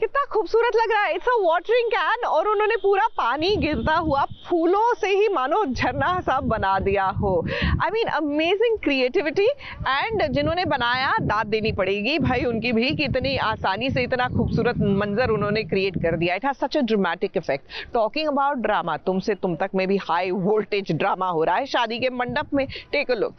कितना खूबसूरत लग रहा है। इट्स अ वाटरिंग कैन और उन्होंने पूरा पानी गिरता हुआ फूलों से ही मानो झरना सा बना दिया हो। I mean amazing creativity. And जिन्होंने बनाया दाद देनी पड़ेगी भाई उनकी भी कि इतनी आसानी से इतना खूबसूरत मंजर उन्होंने क्रिएट कर दिया। It has such a dramatic effect. Talking about drama, तुमसे तुम तक में भी हाई वोल्टेज ड्रामा हो रहा है शादी के मंडप में। Take a look.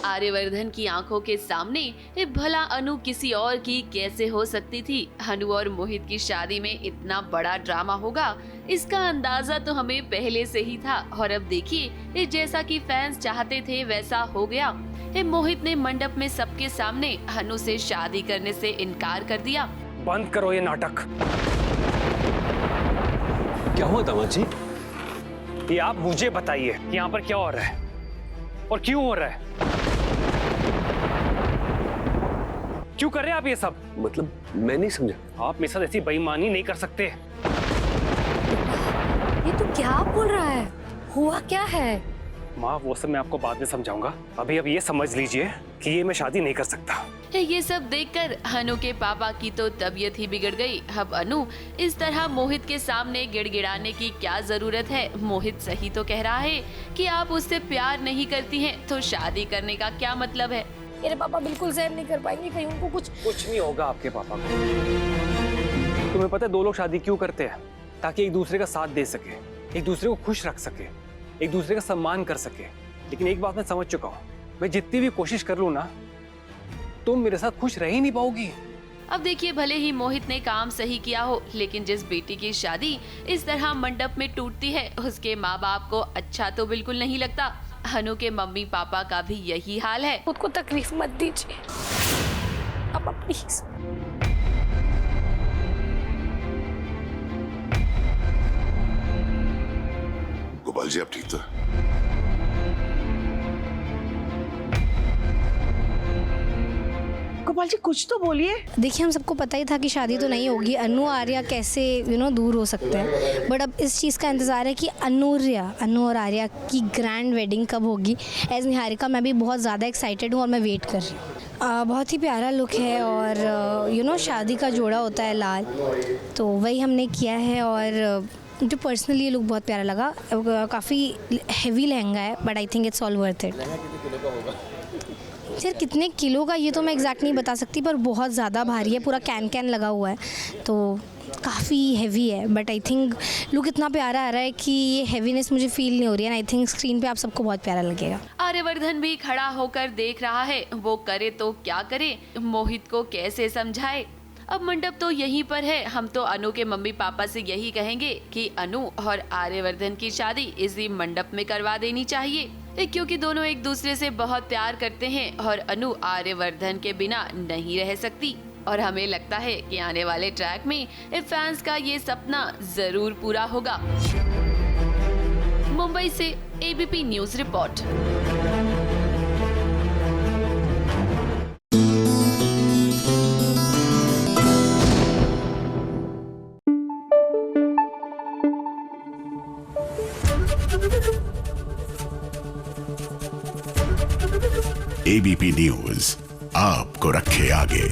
आर्यवर्धन की आंखों के सामने ये भला अनु किसी और की कैसे हो सकती थी। अनु और मोहित की शादी में इतना बड़ा ड्रामा होगा इसका अंदाजा तो हमें पहले से ही था। और अब देखिए ये जैसा कि फैंस चाहते थे वैसा हो गया। ये मोहित ने मंडप में सबके सामने अनु से शादी करने से इनकार कर दिया। बंद करो ये नाटक। क्या हुआ दामाद जी? ये आप मुझे बताइए यहाँ पर क्या हो रहा है और क्यों हो रहा है? क्यों कर रहे हैं आप ये सब? मतलब मैं नहीं समझा। आप मेरे साथ ऐसी बेईमानी नहीं कर सकते। ये तो क्या बोल रहा है? हुआ क्या है? माँ वो सब मैं आपको बाद में समझाऊंगा। अभी अब ये समझ लीजिए कि ये मैं शादी नहीं कर सकता। ये सब देखकर अनु के पापा की तो तबीयत ही बिगड़ गई। अब अनु इस तरह मोहित के सामने गिड़गिड़ाने की क्या जरूरत है? मोहित सही तो कह रहा है कि आप उससे प्यार नहीं करती हैं, तो शादी करने का क्या मतलब है? मेरे पापा बिल्कुल सहन नहीं कर पाएंगे, कहीं उनको कुछ नहीं होगा आपके पापा को। तुम्हें पता है दो लोग शादी क्यों करते हैं? ताकि एक दूसरे का साथ दे सके, एक दूसरे को खुश रख सके, एक दूसरे का सम्मान कर सके। लेकिन एक बात मैं समझ चुका हूँ, मैं जितनी भी कोशिश कर लूँ ना, तुम मेरे साथ खुश रह ही नहीं पाओगी। अब देखिए भले ही मोहित ने काम सही किया हो, लेकिन जिस बेटी की शादी इस तरह मंडप में टूटती है उसके माँ बाप को अच्छा तो बिल्कुल नहीं लगता। अनु के मम्मी पापा का भी यही हाल है। खुद को तकलीफ मत दीजिए पापा प्लीज। गोपाल जी आप ठीक तो? गोपाल जी कुछ तो बोलिए। देखिए हम सबको पता ही था कि शादी तो नहीं होगी। अनु आर्या कैसे दूर हो सकते हैं, बट अब इस चीज़ का इंतज़ार है कि अनु और आर्या की ग्रैंड वेडिंग कब होगी। एज निहारिका मैं भी बहुत ज़्यादा एक्साइटेड हूँ और मैं वेट कर रही हूँ। बहुत ही प्यारा लुक है और शादी का जोड़ा होता है लाल, तो वही हमने किया है। और मुझे पर्सनली ये लुक बहुत प्यारा लगा। काफ़ी हैवी लहंगा है but I think it's all worth it. Sir कितने किलो का ये तो मैं एग्जैक्ट नहीं बता सकती, पर बहुत ज़्यादा भारी है। पूरा कैन लगा हुआ है तो काफ़ी हैवी है, बट आई थिंक लुक इतना प्यारा आ रहा है कि ये हैवीनेस मुझे फील नहीं हो रही है। आई थिंक स्क्रीन पे आप सबको बहुत प्यारा लगेगा। आर्यवर्धन भी खड़ा होकर देख रहा है, वो करे तो क्या करे, मोहित को कैसे समझाए। अब मंडप तो यहीं पर है। हम तो अनु के मम्मी पापा से यही कहेंगे कि अनु और आर्यवर्धन की शादी इसी मंडप में करवा देनी चाहिए, क्योंकि दोनों एक दूसरे से बहुत प्यार करते हैं और अनु आर्यवर्धन के बिना नहीं रह सकती। और हमें लगता है कि आने वाले ट्रैक में फैंस का ये सपना जरूर पूरा होगा। मुंबई से ABP news report. ABP news आपको रखे आगे।